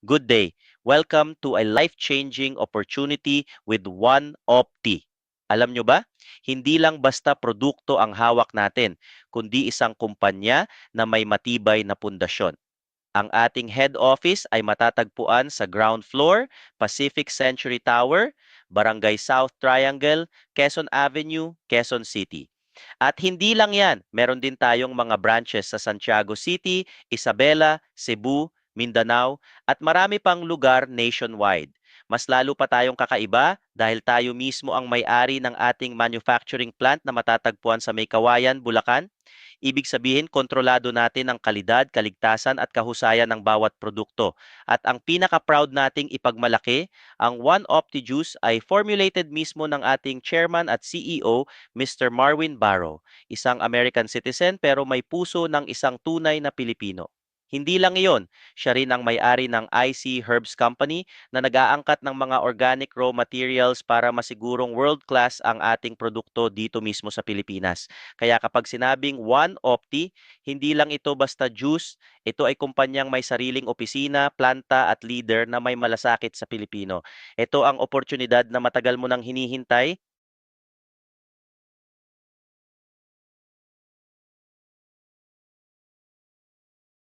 Good day. Welcome to a life-changing opportunity with One Opti. Alam nyo ba? Hindi lang basta produkto ang hawak natin, kundi isang kumpanya na may matibay na pundasyon. Ang ating head office ay matatagpuan sa ground floor, Pacific Century Tower, Barangay South Triangle, Quezon Avenue, Quezon City. At hindi lang yan, meron din tayong mga branches sa Santiago City, Isabela, Cebu, Mindanao, at marami pang lugar nationwide. Mas lalo pa tayong kakaiba dahil tayo mismo ang may-ari ng ating manufacturing plant na matatagpuan sa May Kawayan, Bulacan. Ibig sabihin, kontrolado natin ang kalidad, kaligtasan at kahusayan ng bawat produkto. At ang pinaka-proud nating ipagmalaki, ang One Opti Juice ay formulated mismo ng ating chairman at CEO, Mr. Marwin Barrow, isang American citizen pero may puso ng isang tunay na Pilipino. Hindi lang iyon, siya rin ang may-ari ng IC Herbs Company na nag-aangkat ng mga organic raw materials para masigurong world-class ang ating produkto dito mismo sa Pilipinas. Kaya kapag sinabing One Opti, hindi lang ito basta juice, ito ay kumpanyang may sariling opisina, planta at leader na may malasakit sa Pilipino. Ito ang oportunidad na matagal mo nang hinihintay